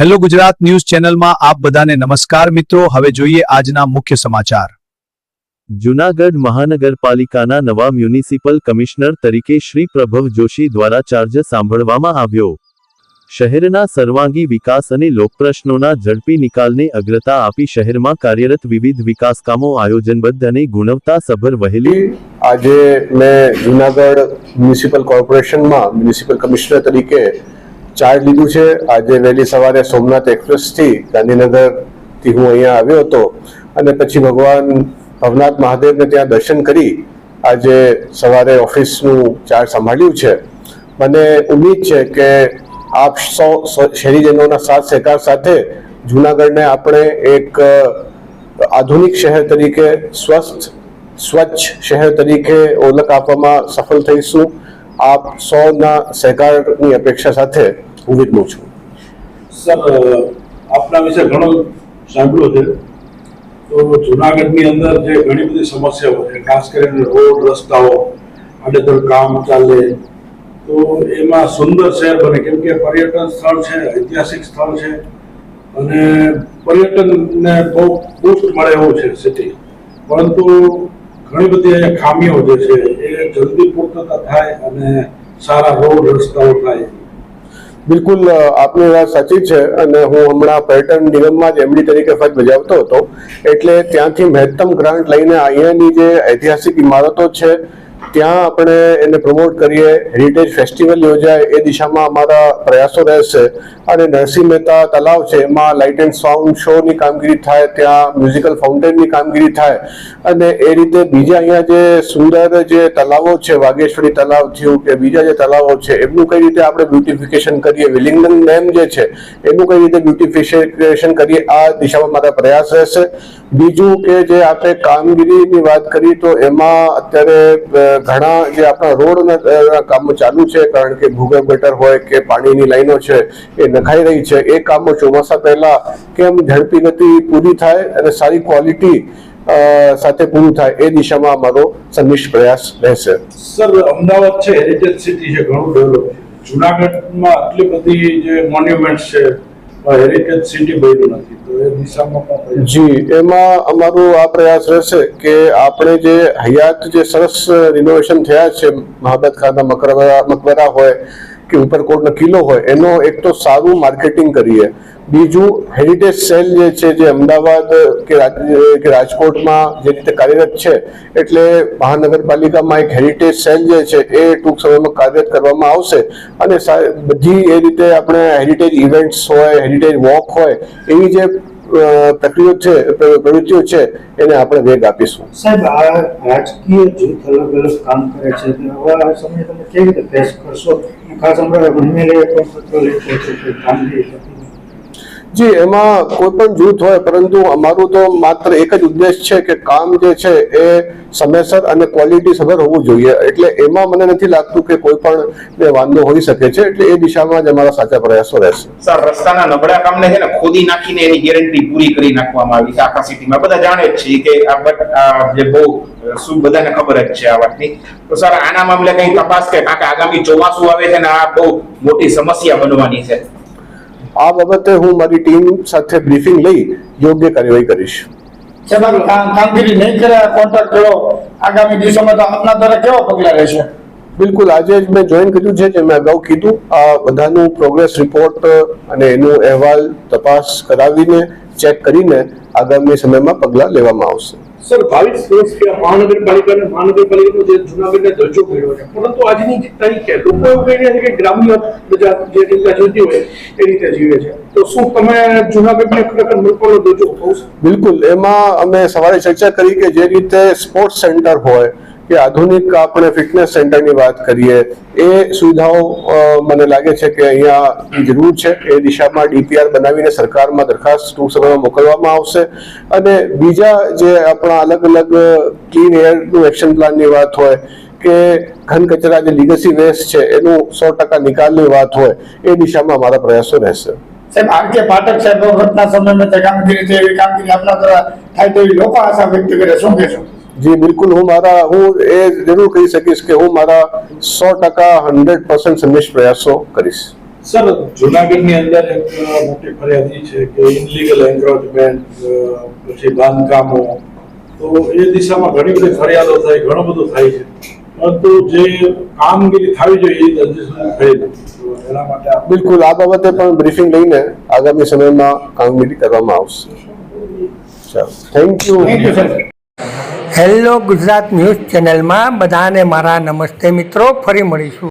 Hello Gujarat news ચેનલમાં આપ બધાને નમસ્કાર મિત્રો। હવે જોઈએ આજના મુખ્ય સમાચાર। જૂનાગઢ મહાનગરપાલિકાના નવા મ્યુનિસિપલ કમિશનર તરીકે શ્રી પ્રભવ જોશી દ્વારા ચાર્જ સાંભળવામાં આવ્યો। શહેરના સર્વાંગી વિકાસ અને લોકપ્રશ્નોના ઝડપી નિકાલને અગ્રતા આપી શહેરમાં કાર્યરત વિવિધ વિકાસ કામો આયોજનબદ્ધ અને ગુણવત્તાસભર વહેલી આજે મેં જૂનાગઢ મ્યુનિસિપલ કોર્પોરેશનમાં મ્યુનિસિપલ કમિશનર તરીકે ચાર્જ લીધું છે। આજે વહેલી સવારે સોમનાથ એક્સપ્રેસથી ગાંધીનગરથી હું અહીંયા આવ્યો હતો અને પછી ભગવાન ભવનાથ મહાદેવને ત્યાં દર્શન કરી આજે સવારે ઓફિસનું ચાર્જ સંભાળ્યું છે। મને ઉમ્મીદ છે કે આપ સૌ શહેરીજનોના સાથ સહકાર સાથે જૂનાગઢને આપણે એક આધુનિક શહેર તરીકે સ્વચ્છ શહેર તરીકે ઓળખ આપવામાં સફળ થઈશું। આપ સૌના સહકારની અપેક્ષા સાથે હું વિનમું છું। સર, આપના વિશે ઘણું સાંભળ્યું છે, તો જૂનાગઢની અંદર જે ઘણી બધી સમસ્યાઓ છે, ખાસ કરીને રોડ રસ્તાઓ આડેધડ કામ ચાલે તો એમાં સુંદર શહેર બને, કેમ કે પર્યટન સ્થળ છે, ઐતિહાસિક સ્થળ છે અને પર્યટનને બહુ બૂસ્ટ મળે એવું છે સિટી, પરંતુ ઘણી બધી અહીંયા ખામીઓ જે છે એ જલ્દી પૂર્તતા થાય અને સારા રોડ રસ્તાઓ થાય। બિલકુલ આપની વાત સાચી છે અને હું હમણાં પર્યટન નિગમમાં જ એમડી તરીકે ફરજ બજાવતો હતો, એટલે ત્યાંથી મહત્તમ ગ્રાન્ટ લઈને અહીંયાની જે ઐતિહાસિક ઇમારતો છે ત્યાં આપણે એને પ્રમોટ કરીએ, હેરિટેજ ફેસ્ટિવલ યોજાય એ દિશામાં અમારા પ્રયાસો રહેશે। અને નરસિંહ મહેતા તલાવ છે એમાં લાઇટ એન્ડ સાઉન્ડ શોની કામગીરી થાય, ત્યાં મ્યુઝિકલ ફાઉન્ટેનની કામગીરી થાય અને એ રીતે બીજા અહીંયા જે સુંદર જે તલાવો છે, વાઘેશ્વરી તલાવ થયું કે બીજા જે તલાવો છે એમનું કઈ રીતે આપણે બ્યુટિફિકેશન કરીએ, વિલિંગડન ડેમ જે છે એનું કઈ રીતે બ્યુટિફિકેશન કરીએ, આ દિશામાં મારા પ્રયાસ રહેશે। બીજું કે જે આપણે કામગીરીની વાત કરી તો એમાં અત્યારે ઘણા જે આપણા રોડના કામો ચાલુ છે, કારણ કે ભૂગર્ભ ગટર હોય કે પાણીની લાઈનો છે એ નખાઈ રહી છે, એ કામો ચોમાસા પહેલા કેમ ઝડપી ગતિ પૂરી થાય અને સારી ક્વોલિટી સાથે પૂરું થાય એ દિશામાં અમારો સંનિષ્ઠ પ્રયાસ રહેશે। સર, અમદાવાદ છે હેરિટેજ સિટી છે, ઘણું ડેવલપ છે, જૂનાગઢમાં આટલી બધી જે મોન્યુમેન્ટ છે હેરિટેજ સિટી બન્યું નથી, તો એ દિશામાં પણ જી એમાં અમારો આ પ્રયાસ રહેશે કે આપણે જે હયાત જે સરસ રિનોવેશન થયા છે, મહાબત ખાના મકબરા હોય કે ઉપરકોટનો કિલ્લો હોય, એનો એક તો સારું માર્કેટિંગ કરીએ। બીજું હેરિટેજ સેલ જે છે જે અમદાવાદ કે રાજકોટમાં જે રીતે કાર્યરત છે, એટલે મહાનગરપાલિકામાં એક હેરિટેજ સેલ જે છે એ ટૂંક સમયમાં કાર્યરત કરવામાં આવશે અને બધી એ રીતે આપણે હેરિટેજ ઇવેન્ટ્સ હોય, હેરિટેજ વોક હોય, એવી જે પ્રવૃત્તિઓ છે એને આપણે વેગ આપીશું। સાહેબ, આ રાજકીય જૂથ અલગ અલગ કામ કરે છે, હવે આ સમય તમે કેવી રીતે ફેસ કરશો? ખાસ હમણાં એમએલએ પણ પત્ર લખ્યો છે કે કામગીરી જી એમાં કોઈ પણ જૂથ હોય, પરંતુ અમારું તો માત્ર એક જ ઉદ્દેશ છે કે કામ જે છે એ સમયસર અને ક્વોલિટી સભર હોવું જોઈએ, એટલે એમાં મને નથી લાગતું કે કોઈ પણ વાંધો હોઈ શકે છે, એટલે એ દિશામાં જ અમારા સાચા પ્રયાસો રહેશે। સર, રસ્તાના નબળા કામને છે ને ખોદી નાખીને એની ગેરંટી પૂરી કરી નાખવામાં આવી છે આખા સિટીમાં, બધા જાણે જ છે કે આ જે બહુ શું બધાને ખબર જ છે આ વાતની, તો સર આના મામલે કઈ તપાસ કે આગામી ચોમાસું આવે છે ને આ બહુ મોટી સમસ્યા બનવાની છે, આ બાબતે હું મારી ટીમ સાથે બ્રીફિંગ લઈ યોગ્ય કાર્યવાહી કરીશ। કામગીરી નહીં કરે કોન્ટ્રાક્ટરો આગામી દિવસોમાં તો આપના દ્વારા કેવા પગલાં રહેશે? બિલકુલ, આજે જ મેં જોઈન કર્યું છે, જે મેં અગાઉ કીધું, આ બધાનું પ્રોગ્રેસ રિપોર્ટ અને એનું અહેવાલ તપાસ કરાવીને ચેક કરીને આગામી સમયમાં પગલાં લેવામાં આવશે। સર, 22 વર્ષથી મહાનગરપાલિકાનો જે જૂનાગઢને દરજ્જો મળ્યો છે, પરંતુ આજની તારીખે લોકો એવું કહી રહ્યા છે કે ગ્રામ્ય પ્રજા જે રીતે જીવતી હોય એ રીતે જીવે છે, તો શું તમે જૂનાગઢને ખરેખર મુલકનો દરજ્જો અપાવશો? બિલકુલ, એમાં અમે સવારે ચર્ચા કરી કે જે રીતે સ્પોર્ટ્સ સેન્ટર હોય કે આધુનિક આપણે ફિટનેસ સેન્ટરની વાત કરીએ, એ સુવિધાઓ મને લાગે છે કે અહીંયા જરૂર છે, એ દિશામાં ડીપીઆર બનાવીને સરકારમાં દરખાસ્ત ટૂંક સમયમાં મોકલવામાં આવશે। અને બીજા જે આપણા અલગ અલગ ક્લીન એરનું એક્શન પ્લાનની વાત હોય કે ઘન કચરા જે લીગસી વેસ્ટ છે એનું 100% નિકાલની વાત હોય, એ દિશામાં અમારા પ્રયાસો રહેશે। સાહેબ, આરકે પાઠક સાહેબ વખતના સમયમાં જે કામગીરી છે એવી કામગીરી આપના દ્વારા થાય તો લોકો આશા વ્યક્ત કરે, શું કહેશો? જી બિલકુલ, હું એ જરૂર કહી શકીશ કે હું મારા 100% 100% સંનિષ્ઠ પ્રયાસો કરીશ। સર જુનાગઢની અંદર એક મોટી ફરિયાદ એ છે કે ઇનલીગલ એન્ક્રોચમેન્ટ પછી બાંધકામો, તો એ દિશામાં ઘણી બધી ફરિયાદો થાય, ઘણું બધું થાય છે, પરંતુ જે કામગીરી થવી જોઈએ એ હજી સુધી થઈ નથી. તો એના માટે બિલકુલ આ બાબતે પણ બ્રીફિંગ લઈને આગામી સમયમાં કામગીરી કરવામાં આવશે. ચાલો, thank you. Hello Gujarat news ચેનલમાં બધાને મારા નમસ્તે મિત્રો. ફરી મળીશું.